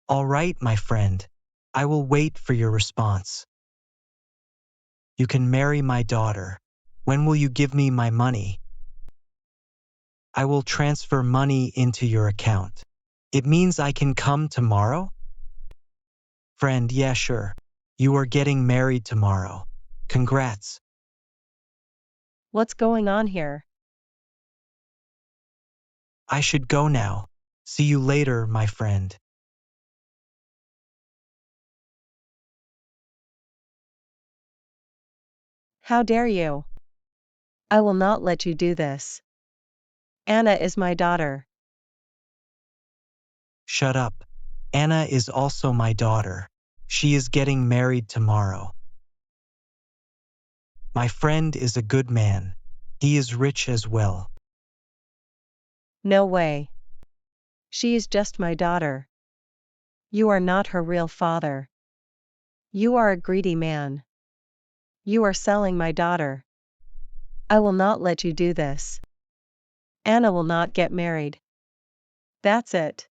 All right, my friend. I will wait for your response. You can marry my daughter. When will you give me my money? I will transfer money into your account. It means I can come tomorrow? Friend, yeah, sure. You are getting married tomorrow. Congrats. What's going on here? I should go now. See you later, my friend. How dare you? I will not let you do this. Anna is my daughter. Shut up. Anna is also my daughter. She is getting married tomorrow. My friend is a good man. He is rich as well. No way. She is just my daughter. You are not her real father. You are a greedy man. You are selling my daughter. I will not let you do this. Anna will not get married. That's it.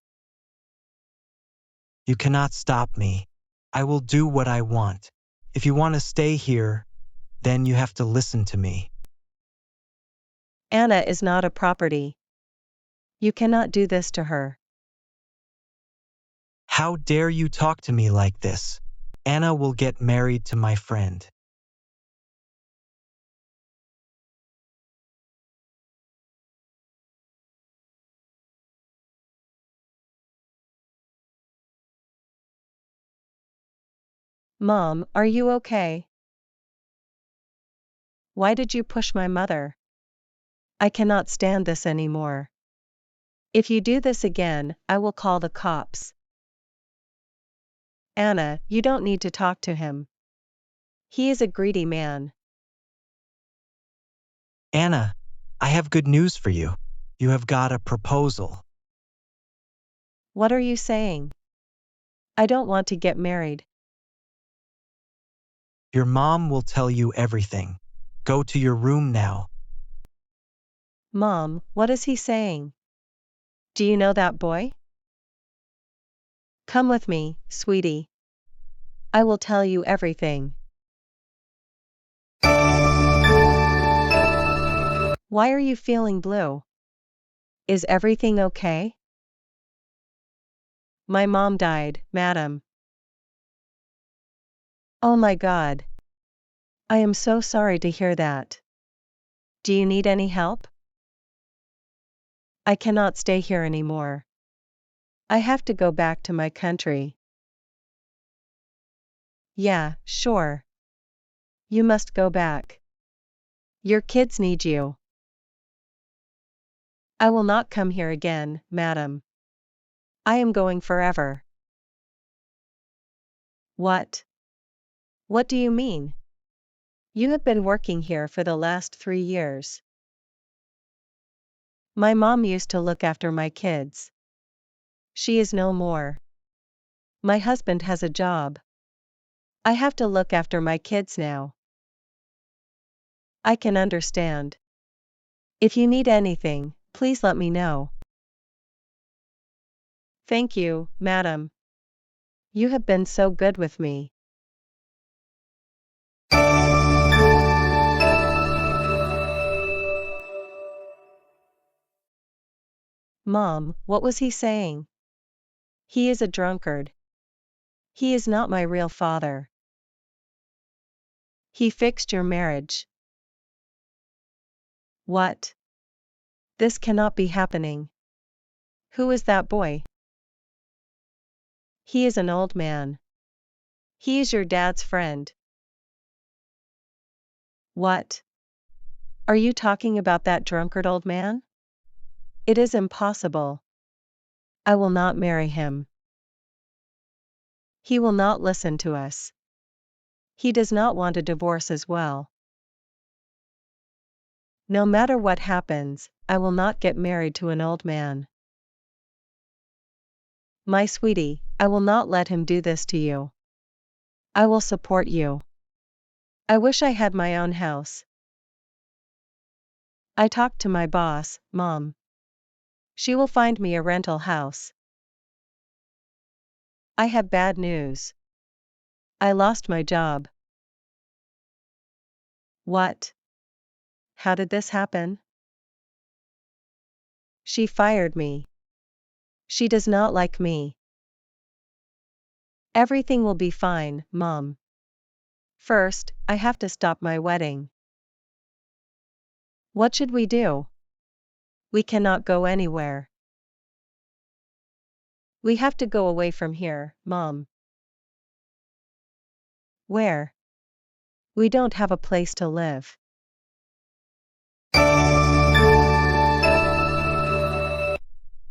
You cannot stop me. I will do what I want. If you want to stay here, then you have to listen to me. Anna is not a property. You cannot do this to her. How dare you talk to me like this? Anna will get married to my friend. Mom, are you okay? Why did you push my mother? I cannot stand this anymore. If you do this again, I will call the cops. Anna, you don't need to talk to him. He is a greedy man. Anna, I have good news for you. You have got a proposal. What are you saying? I don't want to get married. Your mom will tell you everything. Go to your room now. Mom, what is he saying? Do you know that boy? Come with me, sweetie. I will tell you everything. Why are you feeling blue? Is everything okay? My mom died, madam. Oh my God. I am so sorry to hear that. Do you need any help? I cannot stay here anymore. I have to go back to my country. Yeah, sure. You must go back. Your kids need you. I will not come here again, madam. I am going forever. What? What do you mean? You have been working here for the last 3 years. My mom used to look after my kids. She is no more. My husband has a job. I have to look after my kids now. I can understand. If you need anything, please let me know. Thank you, madam. You have been so good with me. Mom, what was he saying? He is a drunkard. He is not my real father. He fixed your marriage. What? This cannot be happening. Who is that boy? He is an old man. He is your dad's friend. What? Are you talking about that drunkard old man? It is impossible. I will not marry him. He will not listen to us. He does not want a divorce as well. No matter what happens, I will not get married to an old man. My sweetie, I will not let him do this to you. I will support you. I wish I had my own house. I talked to my boss, Mom. She will find me a rental house. I have bad news. I lost my job. What? How did this happen? She fired me. She does not like me. Everything will be fine, Mom. First, I have to stop my wedding. What should we do? We cannot go anywhere. We have to go away from here, Mom. Where? We don't have a place to live.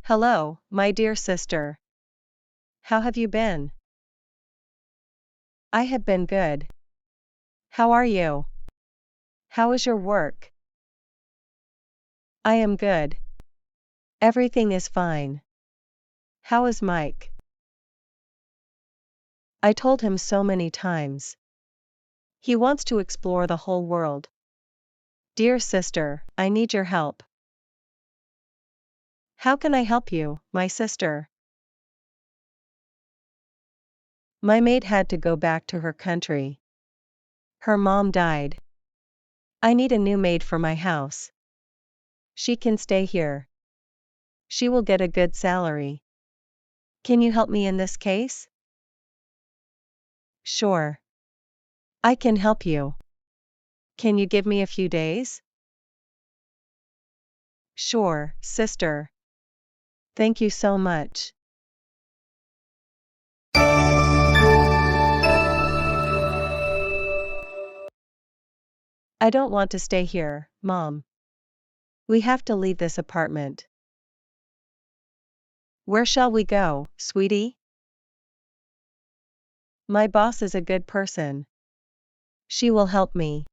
Hello, my dear sister. How have you been? I have been good. How are you? How is your work? I am good. Everything is fine. How is Mike? I told him so many times. He wants to explore the whole world. Dear sister, I need your help. How can I help you, my sister? My maid had to go back to her country. Her mom died. I need a new maid for my house. She can stay here. She will get a good salary. Can you help me in this case? Sure. I can help you. Can you give me a few days? Sure, sister. Thank you so much. I don't want to stay here, Mom. We have to leave this apartment. Where shall we go, sweetie? My boss is a good person. She will help me.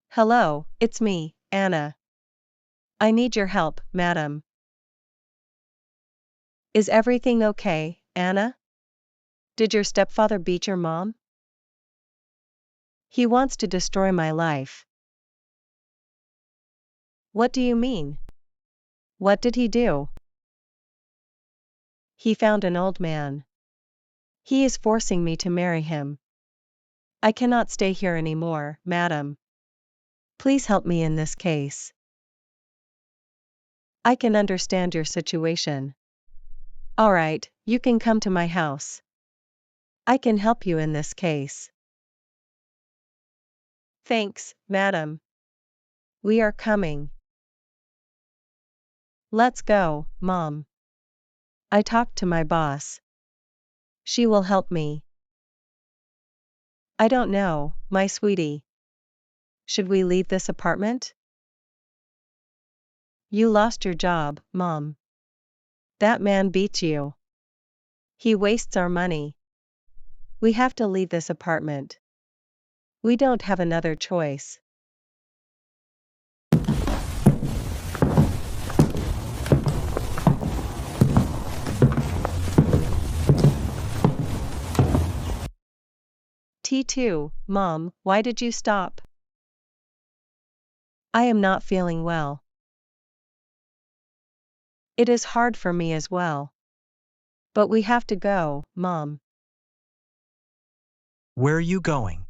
Hello, it's me, Anna. I need your help, madam. Is everything okay, Anna? Did your stepfather beat your mom? He wants to destroy my life. What do you mean? What did he do? He found an old man. He is forcing me to marry him. I cannot stay here anymore, madam. Please help me in this case. I can understand your situation. Alright, you can come to my house. I can help you in this case. Thanks, madam. We are coming. Let's go, Mom. I talked to my boss. She will help me. I don't know, my sweetie. Should we leave this apartment? You lost your job, Mom. That man beats you. He wastes our money. We have to leave this apartment. We don't have another choice. T2, Mom, why did you stop? I am not feeling well. It is hard for me as well. But we have to go, Mom. Where are you going?